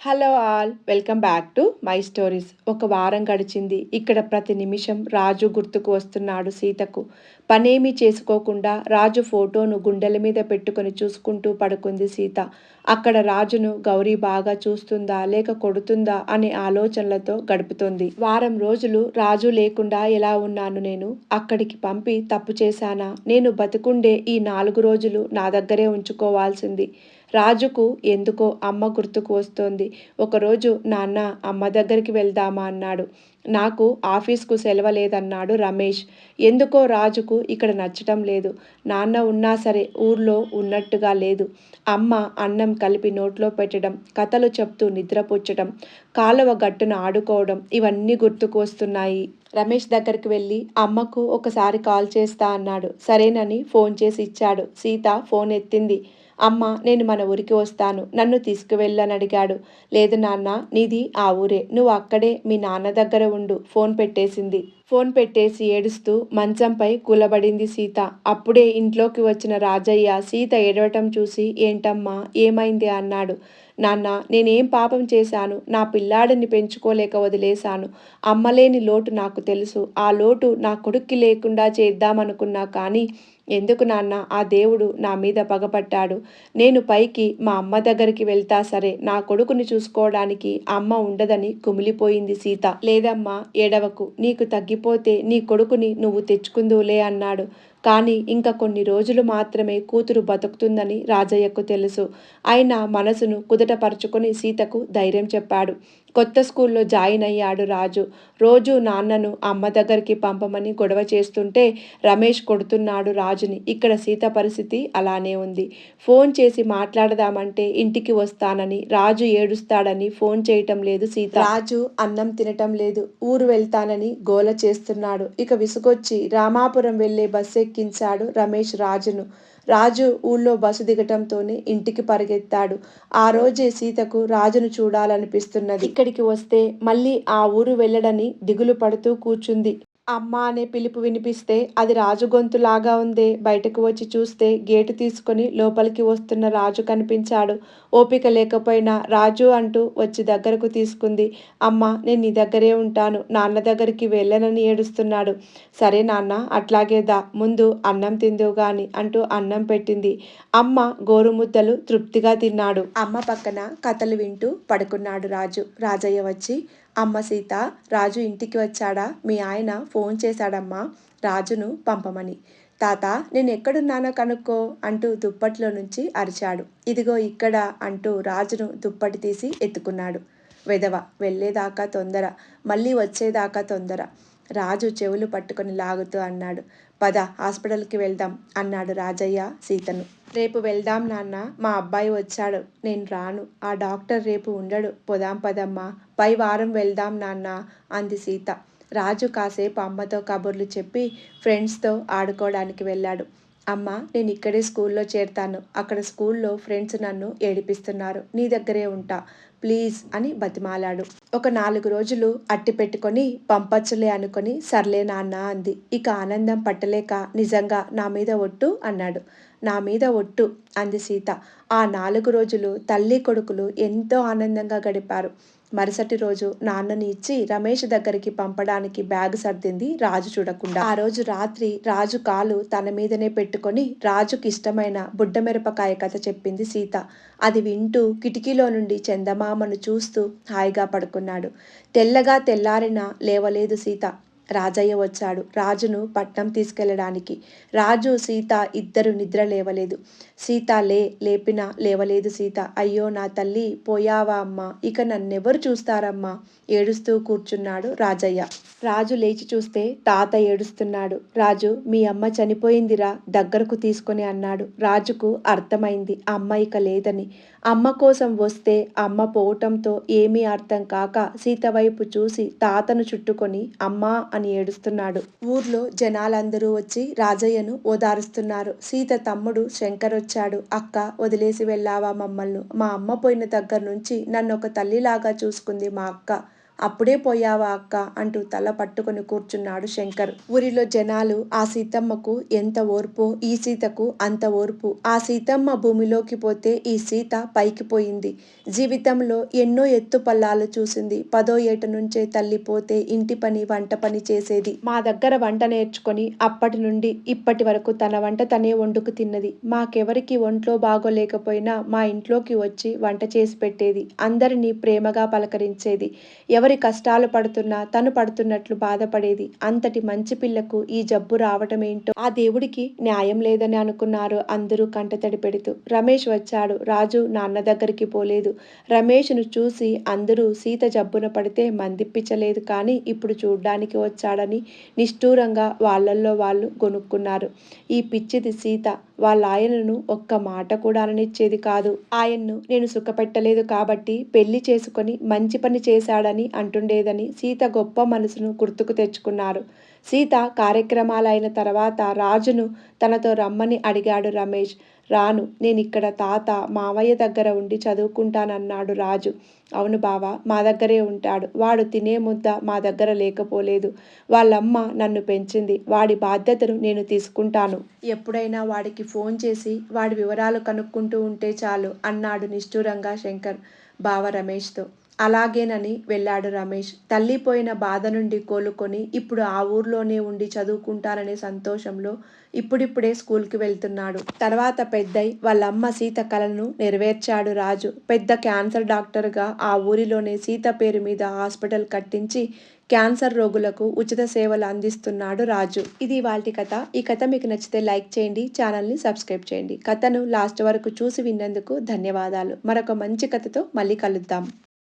Hello all welcome back to my stories. ఒక వారం గడిచింది. ఇక్కడ ప్రతి నిమిషం రాజు గుర్తుకు వస్తున్నాడు సీతకు. పనేమీ చేసుకోకుండా రాజు ఫోటోను గుండెల మీద పెట్టుకొని చూసుకుంటూ పడుకుంది సీత. అక్కడ రాజును గౌరీ బాగా చూస్తుందా లేక కొడుతుందా అనే ఆలోచనలతో గడుపుతోంది. వారం రోజులు రాజు లేకుండా ఎలా ఉన్నాను నేను? అక్కడికి పంపి తప్పు చేశానా? నేను బతికుండే ఈ 4 రోజులు నా దగ్గరే ఉంచుకోవాల్సింది. రాజుకు ఎందుకో అమ్మ గుర్తుకు వస్తోంది. ఒకరోజు నాన్న అమ్మ దగ్గరికి వెళ్దామా అన్నాడు. నాకు ఆఫీస్కు సెలవలేదన్నాడు రమేష్. ఎందుకో రాజుకు ఇక్కడ నచ్చటం లేదు. నాన్న ఉన్నా సరే ఊర్లో ఉన్నట్టుగా లేదు. అమ్మ అన్నం కలిపి నోట్లో పెట్టడం, కథలు చెప్తూ నిద్రపుచ్చడం, కాలువ గట్టున ఆడుకోవడం ఇవన్నీ గుర్తుకు వస్తున్నాయి. రమేష్ దగ్గరికి వెళ్ళి అమ్మకు ఒకసారి కాల్ చేస్తా అన్నాడు. సరేనని ఫోన్ చేసి ఇచ్చాడు. సీత ఫోన్ ఎత్తింది. అమ్మ నేను మన ఊరికి వస్తాను, నన్ను తీసుకువెళ్ళని అడిగాడు. లేదు నాన్న, నీది ఆ ఊరే, నువ్వు అక్కడే మీ నాన్న దగ్గర ఉండు. ఫోన్ పెట్టేసింది. ఫోన్ పెట్టేసి ఏడుస్తూ మంచంపై కూలబడింది సీత. అప్పుడే ఇంట్లోకి వచ్చిన రాజయ్య సీత ఏడవటం చూసి ఏంటమ్మా ఏమైంది అన్నాడు. నాన్న నేనేం పాపం చేశాను? నా పిల్లాడిని పెంచుకోలేక వదిలేశాను. అమ్మలేని లోటు నాకు తెలుసు. ఆ లోటు నా కొడుక్కి లేకుండా చేద్దామనుకున్నా కానీ ఎందుకు నాన్న, ఆ దేవుడు నా మీద పగపట్టాడు. నేను పైకి మా అమ్మ దగ్గరికి వెళ్తా సరే, నా కొడుకుని చూసుకోవడానికి అమ్మ ఉండదని కుమిలిపోయింది సీత. లేదమ్మా ఏడవకు, నీకు తగ్గిపోతే నీ కొడుకుని నువ్వు తెచ్చుకుందువులే అన్నాడు. కానీ ఇంకా కొన్ని రోజులు మాత్రమే కూతురు బతుకుతుందని రాజయ్యకు తెలుసు. ఆయన మనసును కుదుటపరుచుకొని సీతకు ధైర్యం చెప్పాడు. కొత్త స్కూల్లో జాయిన్ అయ్యాడు రాజు. రోజు నాన్నను అమ్మ దగ్గరికి పంపమని గొడవ చేస్తుంటే రమేష్ కొడుతున్నాడు రాజుని. ఇక్కడ సీత పరిస్థితి అలానే ఉంది. ఫోన్ చేసి మాట్లాడదామంటే ఇంటికి వస్తానని, రాజు ఏడుస్తాడని ఫోన్ చేయటం లేదు సీత. రాజు అన్నం తినటం లేదు. ఊరు వెళ్తానని గోల చేస్తున్నాడు. ఇక విసుగొచ్చి రామాపురం వెళ్లే బస్సు ఎక్కించాడు రమేష్ రాజును. రాజు ఊళ్ళో బస్సు దిగటంతోనే ఇంటికి పరిగెత్తాడు. ఆ రోజే సీతకు రాజును చూడాలనిపిస్తున్నది. ఇక్కడికి వస్తే మళ్ళీ ఆ ఊరు వెళ్ళడని దిగులు పడుతూ కూర్చుంది. అమ్మ అనే పిలుపు వినిపిస్తే అది రాజు గొంతులాగా ఉందే. బయటకు వచ్చి చూస్తే గేటు తీసుకొని లోపలికి వస్తున్న రాజు కనిపించాడు. ఓపిక లేకపోయినా రాజు అంటూ వచ్చి దగ్గరకు తీసుకుంది. అమ్మ నేను నీ దగ్గరే ఉంటాను, నాన్న దగ్గరికి వెళ్ళనని ఏడుస్తున్నాడు. సరే నాన్న అట్లాగే దా, ముందు అన్నం తిందువు గాని అంటూ అన్నం పెట్టింది. అమ్మ గోరుముద్దలు తృప్తిగా తిన్నాడు. అమ్మ పక్కన కథలు వింటూ పడుకున్నాడు రాజు. రాజయ్య వచ్చి అమ్మ సీత, రాజు ఇంటికి వచ్చాడా? మీ ఆయన ఫోన్ చేశాడమ్మా రాజును పంపమని. తాత నేను ఎక్కడున్నానో కనుక్కో అంటూ దుప్పట్లో నుంచి అరిచాడు. ఇదిగో ఇక్కడ అంటూ రాజును దుప్పటి తీసి ఎత్తుకున్నాడు. వెధవ, వెళ్ళేదాకా తొందర, మళ్ళీ వచ్చేదాకా తొందర. రాజు చెవులు పట్టుకొని లాగుతూ అన్నాడు. పద హాస్పిటల్కి వెళ్దాం అన్నాడు రాజయ్య సీతను. రేపు వెళ్దాం నాన్న, మా అబ్బాయి వచ్చాడు, నేను రాను. ఆ డాక్టర్ రేపు ఉండడు, పోదాం పదమ్మా, పై వారం వెళ్దాం నాన్న అంది సీత. రాజు కాసేపు అమ్మతో కబుర్లు చెప్పి ఫ్రెండ్స్తో ఆడుకోవడానికి వెళ్ళాడు. అమ్మ నేను ఇక్కడే స్కూల్లో చేరతాను, అక్కడ స్కూల్లో ఫ్రెండ్స్ నన్ను ఏడిపిస్తున్నారు, నీ దగ్గరే ఉంటా ప్లీజ్ అని బతిమాలాడు. ఒక 4 రోజులు అట్టి పెట్టుకొని పంపచ్చులే అనుకొని సర్లే నాన్న అంది. ఇక ఆనందం పట్టలేక నిజంగా నా మీద ఒట్టు అన్నాడు. నా మీద ఒట్టు అంది సీత. ఆ 4 రోజులు తల్లి కొడుకులు ఎంతో ఆనందంగా గడిపారు. మరుసటి రోజు నాన్నని ఇచ్చి రమేష్ దగ్గరికి పంపడానికి బ్యాగ్ సర్దింది రాజు చూడకుండా. ఆ రోజు రాత్రి రాజు కాలు తన మీదనే పెట్టుకొని రాజుకి ఇష్టమైన బుడ్డమిరపకాయ కథ చెప్పింది సీత. అది వింటూ కిటికీలో నుండి చందమామను చూస్తూ హాయిగా పడుకున్నాడు. తెల్లగా తెల్లారినా లేవలేదు సీత. రాజయ్య వచ్చాడు రాజును పట్నం తీసుకెళ్ళడానికి. రాజు సీత ఇద్దరు నిద్ర లేవలేదు. సీత లేపినా లేవలేదు సీత. అయ్యో నా తల్లి, పోయావా అమ్మా, ఇక నన్నెవరు చూస్తారమ్మా ఏడుస్తూ కూర్చున్నాడు రాజయ్య. రాజు లేచి చూస్తే తాత ఏడుస్తున్నాడు. రాజు మీ అమ్మ చనిపోయిందిరా, దగ్గరకు తీసుకొని అన్నాడు. రాజుకు అర్థమైంది అమ్మ ఇక లేదని. అమ్మ కోసం వస్తే అమ్మ పోవటంతో ఏమీ అర్థం కాక సీత వైపు చూసి తాతను చుట్టుకొని అమ్మా అని ఏడుస్తున్నాడు. ఊర్లో జనాలందరూ వచ్చి రాజయ్యను ఓదారుస్తున్నారు. సీత తమ్ముడు శంకర్ వచ్చాడు. అక్క వదిలేసి వెళ్ళావా మమ్మల్ని? మా అమ్మ పోయిన దగ్గర నుంచి నన్ను ఒక తల్లిలాగా చూసుకుంది మా అక్క. అప్పుడే పోయావా అక్క అంటూ తల పట్టుకొని కూర్చున్నాడు శంకర్. ఊరిలో జనాలు ఆ సీతమ్మకు ఎంత ఓర్పో ఈ సీతకు అంత ఓర్పు. ఆ సీతమ్మ భూమిలోకి పోతే ఈ సీత పైకి పోయింది. జీవితంలో ఎన్నో ఎత్తుపల్లాలు చూసింది. 10వ ఏట నుంచే తల్లి పోతే ఇంటి పని వంట పని చేసేది. మా దగ్గర వంట నేర్చుకొని అప్పటి నుండి ఇప్పటి వరకు తన వంట తనే వండుకు తిన్నది. మాకెవరికి ఒంట్లో బాగోలేకపోయినా మా ఇంట్లోకి వచ్చి వంట చేసి పెట్టేది. అందరినీ ప్రేమగా పలకరించేది. ఎవరి కష్టాలు పడుతున్నా తను పడుతున్నట్లు బాధపడేది. అంతటి మంచి పిల్లకు ఈ జబ్బు రావటమేంటో ఆ దేవుడికి న్యాయం లేదని అనుకున్నారు అందరూ కంటతడి పెడుతూ. రమేష్ వచ్చాడు. రాజు నాన్న దగ్గరికి పోలేదు. రమేష్ను చూసి అందరూ సీత జబ్బున పడితే మందిప్పించలేదు కానీ ఇప్పుడు చూడ్డానికి వచ్చాడని నిష్ఠూరంగా వాళ్ళల్లో వాళ్ళు గొనుక్కున్నారు. ఈ పిచ్చిది సీత వాళ్ళ ఆయనను ఒక్క మాట కూడా అననిచ్చేది కాదు. ఆయన్ను నేను సుఖపెట్టలేదు కాబట్టి పెళ్లి చేసుకొని మంచి పని చేశాడని అంటుండేదని సీత గొప్ప మనసును గుర్తుకు తెచ్చుకున్నారు. సీత కార్యక్రమాలైన తర్వాత రాజును తనతో రమ్మని అడిగాడు రమేష్. రాను, నేనిక్కడ తాత మావయ్య దగ్గర ఉండి చదువుకుంటానన్నాడు రాజు. అవును బావా, మా దగ్గరే ఉంటాడు. వాడు తినే ముద్ద మా దగ్గర లేకపోలేదు. వాళ్ళమ్మ నన్ను పెంచింది. వాడి బాధ్యతను నేను తీసుకుంటాను. ఎప్పుడైనా వాడికి ఫోన్ చేసి వాడి వివరాలు కనుక్కుంటూ ఉంటే చాలు అన్నాడు నిష్ఠూరంగా శంకర్ బావ రమేష్తో. అలాగేనని వెళ్ళాడు రమేష్. తల్లిపోయిన బాధ నుండి కోలుకొని ఇప్పుడు ఆ ఊర్లోనే ఉండి చదువుకుంటాననే సంతోషంలో ఇప్పుడిప్పుడే స్కూల్కి వెళ్తున్నాడు. తర్వాత పెద్దై వాళ్ళమ్మ సీత కలను నెరవేర్చాడు రాజు. పెద్ద క్యాన్సర్ డాక్టర్గా ఆ ఊరిలోనే సీత పేరు మీద హాస్పిటల్ కట్టించి క్యాన్సర్ రోగులకు ఉచిత సేవలు అందిస్తున్నాడు రాజు. ఇది ఇవాల్టి కథ. ఈ కథ మీకు నచ్చితే లైక్ చేయండి, ఛానల్ని సబ్స్క్రైబ్ చేయండి. కథను లాస్ట్ వరకు చూసి విన్నందుకు ధన్యవాదాలు. మరొక మంచి కథతో మళ్ళీ కలుద్దాం.